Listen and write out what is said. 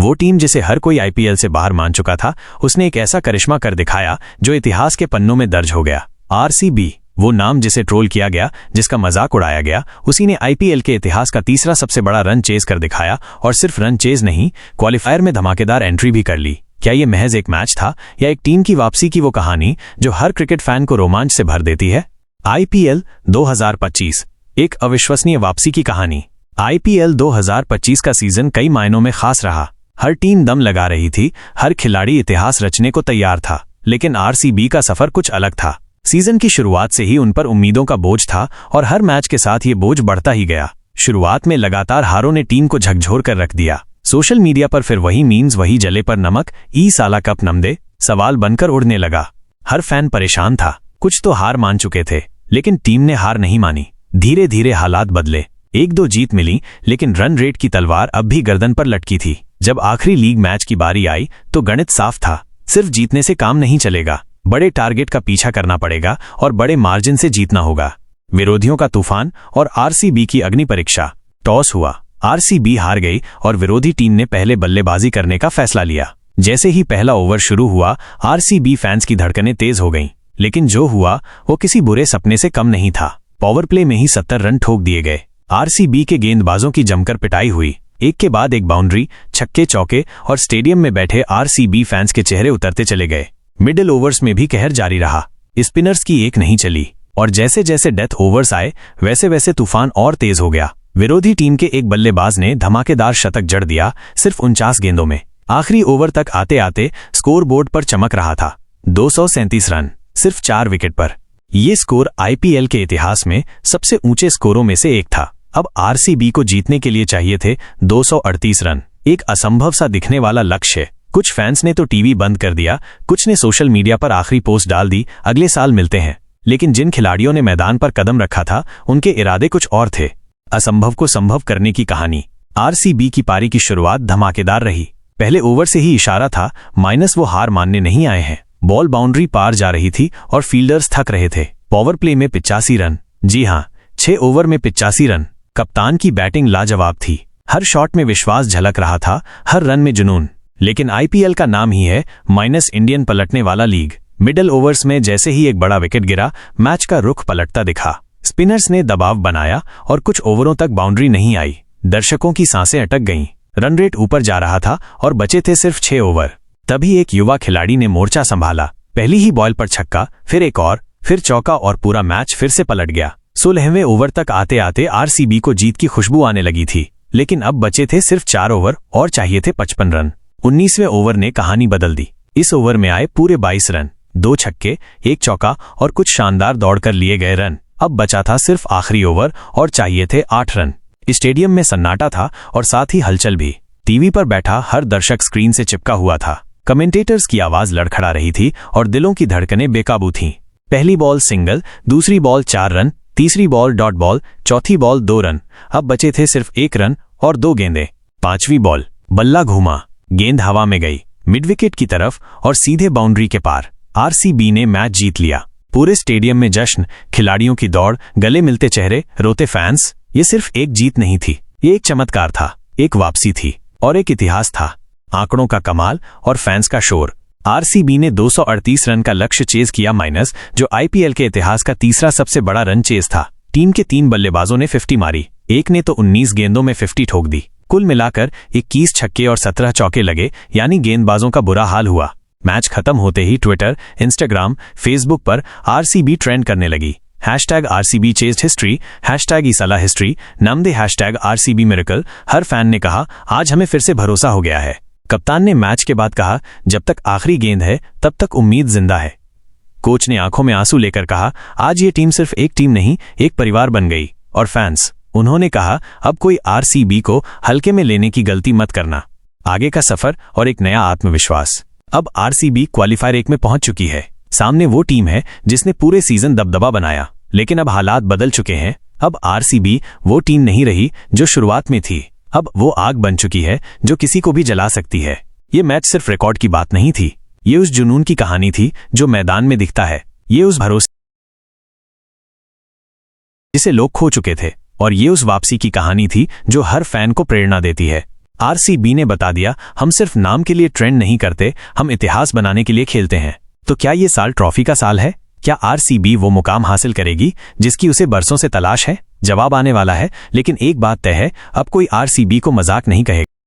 वो टीम जिसे हर कोई आईपीएल से बाहर मान चुका था, उसने एक ऐसा करिश्मा कर दिखाया जो इतिहास के पन्नों में दर्ज हो गया। आरसीबी, वो नाम जिसे ट्रोल किया गया, जिसका मजाक उड़ाया गया, उसी ने आईपीएल के इतिहास का तीसरा सबसे बड़ा रन चेज कर दिखाया। और सिर्फ रन चेज नहीं, क्वालिफायर में धमाकेदार एंट्री भी कर ली। क्या ये महज एक मैच था या एक टीम की वापसी की वो कहानी जो हर क्रिकेट फैन को रोमांच से भर देती है? आईपीएल 2025, एक अविश्वसनीय वापसी की कहानी। आईपीएल 2025 का सीजन कई मायनों में खास रहा। हर टीम दम लगा रही थी, हर खिलाड़ी इतिहास रचने को तैयार था, लेकिन आरसीबी का सफर कुछ अलग था। सीजन की शुरुआत से ही उन पर उम्मीदों का बोझ था और हर मैच के साथ ये बोझ बढ़ता ही गया। शुरुआत में लगातार हारों ने टीम को झकझोर कर रख दिया। सोशल मीडिया पर फिर वही मीम्स, वही जले पर नमक, ई साला कप नमदे सवाल बनकर उड़ने लगा। हर फैन परेशान था। कुछ तो हार मान चुके थे, लेकिन टीम ने हार नहीं मानी। धीरे धीरे हालात बदले। एक दो जीत मिली, लेकिन रन रेट की तलवार अब भी गर्दन पर लटकी थी। जब आखिरी लीग मैच की बारी आई तो गणित साफ था। सिर्फ जीतने से काम नहीं चलेगा, बड़े टारगेट का पीछा करना पड़ेगा और बड़े मार्जिन से जीतना होगा। विरोधियों का तूफान और आरसीबी की अग्नि परीक्षा। टॉस हुआ, आरसीबी हार गई और विरोधी टीम ने पहले बल्लेबाजी करने का फैसला लिया। जैसे ही पहला ओवर शुरू हुआ, आरसीबी फैंस की धड़कनें तेज हो गईं। लेकिन जो हुआ वो किसी बुरे सपने से कम नहीं था। पावर प्ले में ही 70 रन ठोक दिए गए। आरसीबी के गेंदबाजों की जमकर पिटाई हुई। एक के बाद एक बाउंड्री, छक्के चौके और स्टेडियम में बैठे आरसीबी फैंस के चेहरे उतरते चले गए। मिडिल ओवर्स में भी कहर जारी रहा। स्पिनर्स की एक नहीं चली और जैसे जैसे डेथ ओवर्स आए वैसे वैसे तूफान और तेज हो गया। विरोधी टीम के एक बल्लेबाज ने धमाकेदार शतक जड़ दिया, सिर्फ 49 गेंदों में। आखिरी ओवर तक आते आते स्कोर बोर्ड पर चमक रहा था। 237 रन, सिर्फ 4 विकेट पर। ये स्कोर आईपीएल के इतिहास में सबसे ऊंचे स्कोरों में से एक था। अब आरसीबी को जीतने के लिए चाहिए थे 238 रन, एक असंभव सा दिखने वाला लक्ष्य। कुछ फैंस ने तो टीवी बंद कर दिया, कुछ ने सोशल मीडिया पर आखिरी पोस्ट डाल दी, अगले साल मिलते हैं। लेकिन जिन खिलाड़ियों ने मैदान पर कदम रखा था, उनके इरादे कुछ और थे। असंभव को संभव करने की कहानी। आरसीबी की पारी की शुरुआत धमाकेदार रही। पहले ओवर से ही इशारा था, माइनस वो हार मानने नहीं आए हैं। बॉल बाउंड्री पार जा रही थी और फील्डर्स थक रहे थे। पावर प्ले में 85 रन, जी हां, 6 ओवर में 85 रन। कप्तान की बैटिंग लाजवाब थी। हर शॉट में विश्वास झलक रहा था, हर रन में जुनून। लेकिन आईपीएल का नाम ही है माइनस इंडियन पलटने वाला लीग। मिडिल ओवर्स में जैसे ही एक बड़ा विकेट गिरा, मैच का रुख पलटता दिखा। स्पिनर्स ने दबाव बनाया और कुछ ओवरों तक बाउंड्री नहीं आई। दर्शकों की सांसें अटक गईं। रन रेट ऊपर जा रहा था और बचे थे सिर्फ 6 ओवर। तभी एक युवा खिलाड़ी ने मोर्चा संभाला। पहली ही बॉल पर छक्का, फिर एक और, फिर चौका और पूरा मैच फिर से पलट गया। 16वें ओवर तक आते आते आरसीबी को जीत की खुशबू आने लगी थी। लेकिन अब बचे थे सिर्फ 4 ओवर और चाहिए थे 55 रन। 19वें ओवर ने कहानी बदल दी। इस ओवर में आए पूरे 22 रन, 2 छक्के, 1 चौका और कुछ शानदार दौड़कर लिए गए रन। अब बचा था सिर्फ आखिरी ओवर और चाहिए थे 8 रन। स्टेडियम में सन्नाटा था और साथ ही हलचल भी। टीवी पर बैठा हर दर्शक स्क्रीन से चिपका हुआ था। कमेंटेटर्स की आवाज लड़खड़ा रही थी और दिलों की धड़कनें बेकाबू थीं। पहली बॉल सिंगल, दूसरी बॉल 4 रन, तीसरी बॉल डॉट बॉल, चौथी बॉल 2 रन। अब बचे थे सिर्फ 1 रन और 2 गेंदें। 5वीं बॉल, बल्ला घूमा, गेंद हवा में गई, मिड विकेट की तरफ और सीधे बाउंड्री के पार। आरसीबी ने मैच जीत लिया। पूरे स्टेडियम में जश्न, खिलाड़ियों की दौड़, गले मिलते चेहरे, रोते फैंस। ये सिर्फ एक जीत नहीं थी, ये एक चमत्कार था, एक वापसी थी और एक इतिहास था। आंकड़ों का कमाल और फैंस का शोर। आरसीबी ने 238 रन का लक्ष्य चेज किया, माइनस, जो आईपीएल के इतिहास का तीसरा सबसे बड़ा रन चेज था। टीम के 3 बल्लेबाजों ने 50 मारी, एक ने तो 19 गेंदों में 50 ठोक दी। कुल मिलाकर 21 छक्के और 17 चौके लगे, यानी गेंदबाजों का बुरा हाल हुआ। मैच खत्म होते ही ट्विटर, इंस्टाग्राम, फेसबुक पर आरसीबी ट्रेंड करने लगी। #RCB चेज्ड हिस्ट्री, #ईसाला हिस्ट्री, नमदे #RCB मिरेकल। हर फैन ने कहा, आज हमें फिर से भरोसा हो गया है। कप्तान ने मैच के बाद कहा, जब तक आखिरी गेंद है तब तक उम्मीद जिंदा है। कोच ने आंखों में आंसू लेकर कहा, आज ये टीम सिर्फ एक टीम नहीं, एक परिवार बन गई। और फैंस, उन्होंने कहा, अब कोई आरसीबी को हल्के में लेने की गलती मत करना। आगे का सफर और एक नया आत्मविश्वास। अब आरसीबी क्वालिफायर 1 में पहुंच चुकी है। सामने वो टीम है जिसने पूरे सीजन दबदबा बनाया, लेकिन अब हालात बदल चुके हैं। अब आरसीबी वो टीम नहीं रही जो शुरुआत में थी। अब वो आग बन चुकी है जो किसी को भी जला सकती है। ये मैच सिर्फ रिकॉर्ड की बात नहीं थी, ये उस जुनून की कहानी थी जो मैदान में दिखता है। ये उस भरोसे जिसे लोग खो चुके थे, और ये उस वापसी की कहानी थी जो हर फैन को प्रेरणा देती है। आरसीबी ने बता दिया, हम सिर्फ नाम के लिए ट्रेंड नहीं करते, हम इतिहास बनाने के लिए खेलते हैं। तो क्या ये साल ट्रॉफी का साल है? क्या आरसीबी वो मुकाम हासिल करेगी जिसकी उसे बरसों से तलाश है? जवाब आने वाला है, लेकिन एक बात तय है, अब कोई आरसीबी को मजाक नहीं कहेगा।